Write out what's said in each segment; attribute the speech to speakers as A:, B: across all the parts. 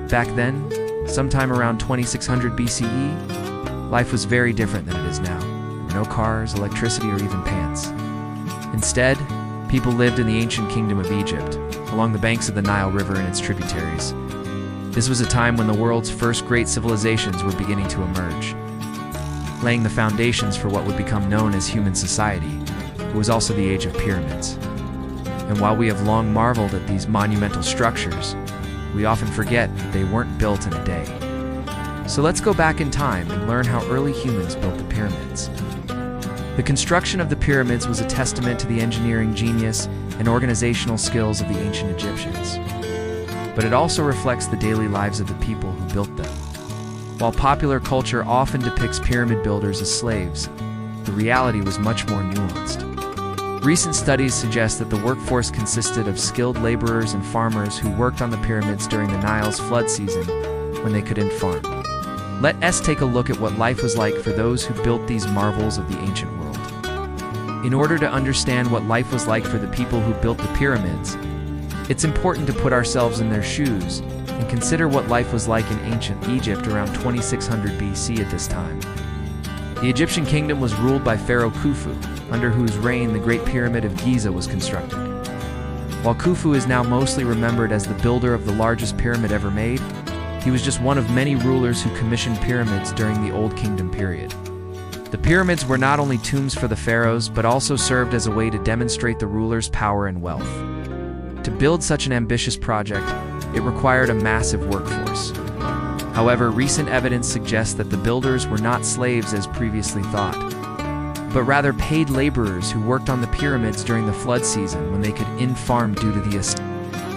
A: Back then, sometime around 2600 BCE, life was very different than it is now. There were no cars, electricity, or even pants. Instead, people lived in the ancient kingdom of Egypt, along the banks of the Nile River and its tributaries. This was a time when the world's first great civilizations were beginning to emerge, laying the foundations for what would become known as human society. It was also the age of pyramids. And while we have long marveled at these monumental structures, we often forget that they weren't built in a day. So let's go back in time and learn how early humans built the pyramids. The construction of the pyramids was a testament to the engineering genius and organizational skills of the ancient Egyptians. But it also reflects the daily lives of the people who built them. While popular culture often depicts pyramid builders as slaves, the reality was much more nuanced. Recent studies suggest that the workforce consisted of skilled laborers and farmers who worked on the pyramids during the Nile's flood season when they couldn't farm. Let us take a look at what life was like for those who built these marvels of the ancient world. In order to understand what life was like for the people who built the pyramids, it's important to put ourselves in their shoes and consider what life was like in ancient Egypt around 2600 BC at this time. The Egyptian kingdom was ruled by Pharaoh Khufu, under whose reign the Great Pyramid of Giza was constructed. While Khufu is now mostly remembered as the builder of the largest pyramid ever made, he was just one of many rulers who commissioned pyramids during the Old Kingdom period. The pyramids were not only tombs for the pharaohs, but also served as a way to demonstrate the ruler's power and wealth. To build such an ambitious project, it required a massive workforce. However, recent evidence suggests that the builders were not slaves as previously thought, but rather paid laborers who worked on the pyramids during the flood season when they could in-farm due to the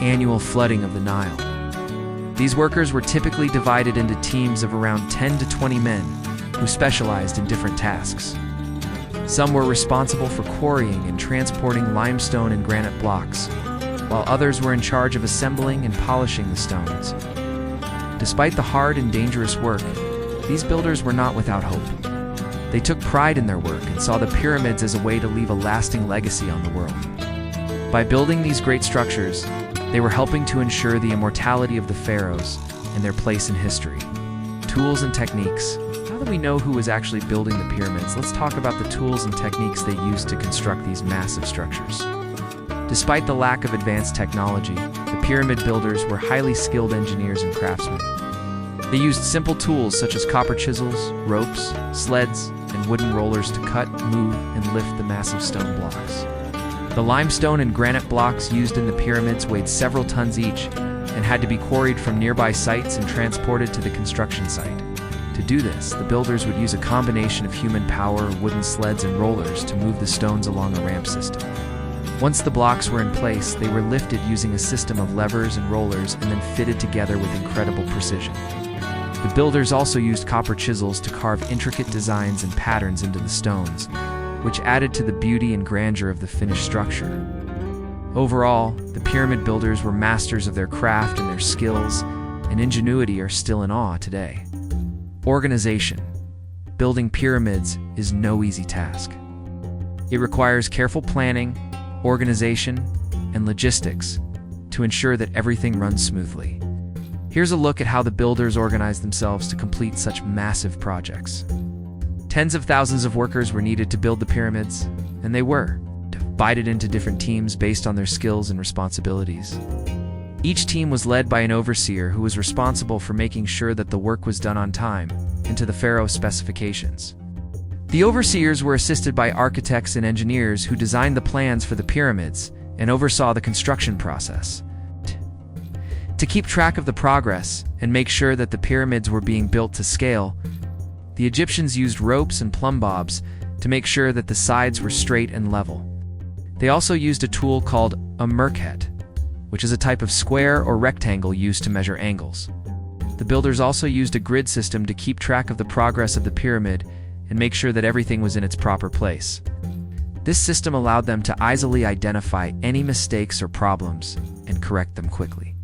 A: annual flooding of the Nile. These workers were typically divided into teams of around 10 to 20 men who specialized in different tasks. Some were responsible for quarrying and transporting limestone and granite blocks, while others were in charge of assembling and polishing the stones. Despite the hard and dangerous work, these builders were not without hope. They took pride in their work and saw the pyramids as a way to leave a lasting legacy on the world. By building these great structures, they were helping to ensure the immortality of the pharaohs and their place in history. Tools and techniques. Now that we know who was actually building the pyramids, let's talk about the tools and techniques they used to construct these massive structures. Despite the lack of advanced technology, the pyramid builders were highly skilled engineers and craftsmen. They used simple tools such as copper chisels, ropes, sleds, and wooden rollers to cut, move, and lift the massive stone blocks. The limestone and granite blocks used in the pyramids weighed several tons each and had to be quarried from nearby sites and transported to the construction site. To do this, the builders would use a combination of human power, wooden sleds, and rollers to move the stones along a ramp system. Once the blocks were in place, they were lifted using a system of levers and rollers and then fitted together with incredible precision. The builders also used copper chisels to carve intricate designs and patterns into the stones, which added to the beauty and grandeur of the finished structure. Overall, the pyramid builders were masters of their craft, and their skills and ingenuity are still in awe today. Organization. Building pyramids is no easy task. It requires careful planning, organization, and logistics to ensure that everything runs smoothly. Here's a look at how the builders organized themselves to complete such massive projects. Tens of thousands of workers were needed to build the pyramids, and they were divided into different teams based on their skills and responsibilities. Each team was led by an overseer who was responsible for making sure that the work was done on time and to the pharaoh's specifications. The overseers were assisted by architects and engineers who designed the plans for the pyramids and oversaw the construction process. To keep track of the progress and make sure that the pyramids were being built to scale, the Egyptians used ropes and plumb bobs to make sure that the sides were straight and level. They also used a tool called a merkhet, which is a type of square or rectangle used to measure angles. The builders also used a grid system to keep track of the progress of the pyramid and make sure that everything was in its proper place. This system allowed them to easily identify any mistakes or problems and correct them quickly.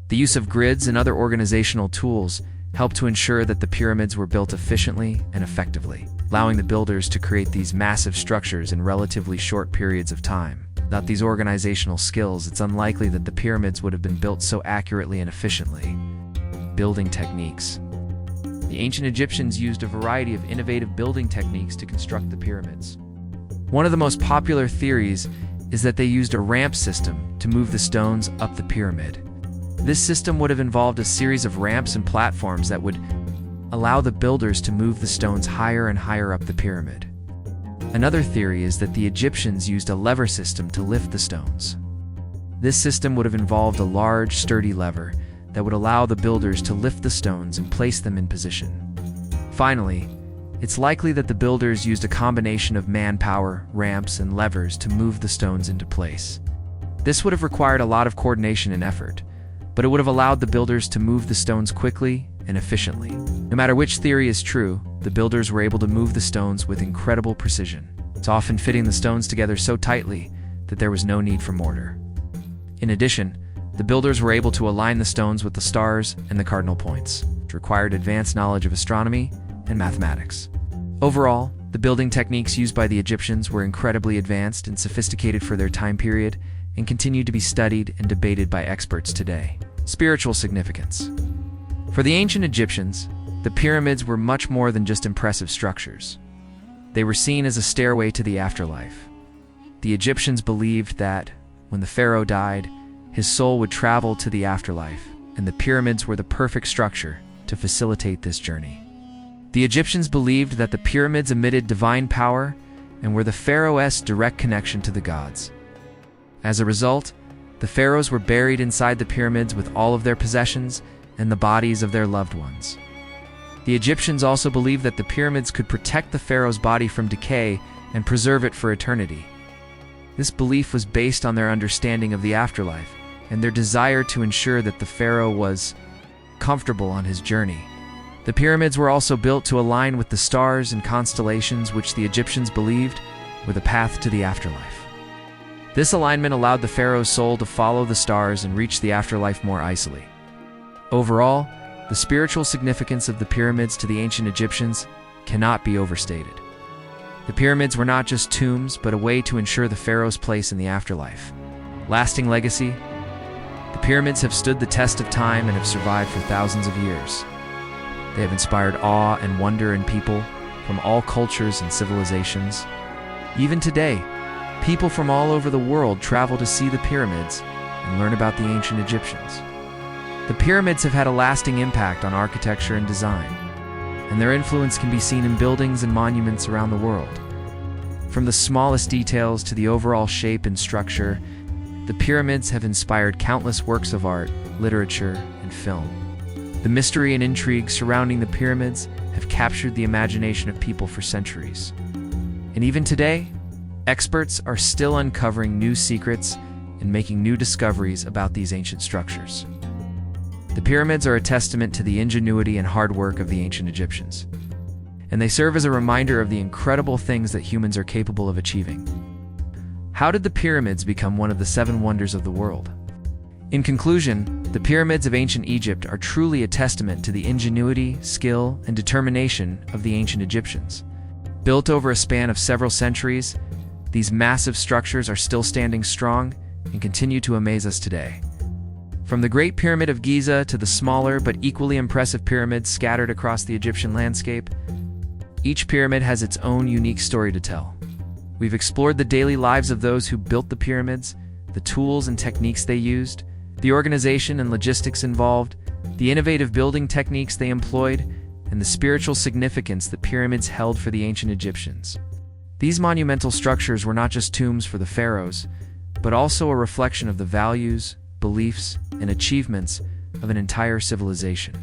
A: The use of grids and other organizational tools helped to ensure that the pyramids were built efficiently and effectively, allowing the builders to create these massive structures in relatively short periods of time. Without these organizational skills, it's unlikely that the pyramids would have been built so accurately and efficiently. building techniques. The ancient Egyptians used a variety of innovative building techniques to construct the pyramids. One of the most popular theories is that they used a ramp system to move the stones up the pyramid. This system would have involved a series of ramps and platforms that would allow the builders to move the stones higher and higher up the pyramid. Another theory is that the Egyptians used a lever system to lift the stones. This system would have involved a large, sturdy lever that would allow the builders to lift the stones and place them in position. Finally, it's likely that the builders used a combination of manpower, ramps, and levers to move the stones into place. This would have required a lot of coordination and effort, but it would have allowed the builders to move the stones quickly and efficiently. No matter which theory is true, the builders were able to move the stones with incredible precision. It's often fitting the stones together so tightly that there was no need for mortar. In addition, the builders were able to align the stones with the stars and the cardinal points, which required advanced knowledge of astronomy and mathematics. Overall, the building techniques used by the Egyptians were incredibly advanced and sophisticated for their time period and continue to be studied and debated by experts today. Spiritual significance. For the ancient Egyptians, the pyramids were much more than just impressive structures. They were seen as a stairway to the afterlife. The Egyptians believed that, when the pharaoh died, his soul would travel to the afterlife, and the pyramids were the perfect structure to facilitate this journey. The Egyptians believed that the pyramids emitted divine power and were the pharaoh's direct connection to the gods. As a result, the pharaohs were buried inside the pyramids with all of their possessions and the bodies of their loved ones. The Egyptians also believed that the pyramids could protect the pharaoh's body from decay and preserve it for eternity. This belief was based on their understanding of the afterlife and their desire to ensure that the pharaoh was comfortable on his journey. The pyramids were also built to align with the stars and constellations, which the Egyptians believed were the path to the afterlife. This alignment allowed the pharaoh's soul to follow the stars and reach the afterlife more easily. Overall, the spiritual significance of the pyramids to the ancient Egyptians cannot be overstated. The pyramids were not just tombs, but a way to ensure the pharaoh's place in the afterlife. Lasting legacy. The pyramids have stood the test of time and have survived for thousands of years. They have inspired awe and wonder in people from all cultures and civilizations. Even today, people from all over the world travel to see the pyramids and learn about the ancient Egyptians. The pyramids have had a lasting impact on architecture and design, and their influence can be seen in buildings and monuments around the world. From the smallest details to the overall shape and structure, the pyramids have inspired countless works of art, literature, and film. The mystery and intrigue surrounding the pyramids have captured the imagination of people for centuries. And even today, experts are still uncovering new secrets and making new discoveries about these ancient structures. The pyramids are a testament to the ingenuity and hard work of the ancient Egyptians, and they serve as a reminder of the incredible things that humans are capable of achieving. How did the pyramids become one of the 7 wonders of the world? In conclusion, the pyramids of ancient Egypt are truly a testament to the ingenuity, skill, and determination of the ancient Egyptians. Built over a span of several centuries, these massive structures are still standing strong and continue to amaze us today. From the Great Pyramid of Giza to the smaller but equally impressive pyramids scattered across the Egyptian landscape, each pyramid has its own unique story to tell. We've explored the daily lives of those who built the pyramids, the tools and techniques they used, the organization and logistics involved, the innovative building techniques they employed, and the spiritual significance the pyramids held for the ancient Egyptians. These monumental structures were not just tombs for the pharaohs, but also a reflection of the values, beliefs, and achievements of an entire civilization.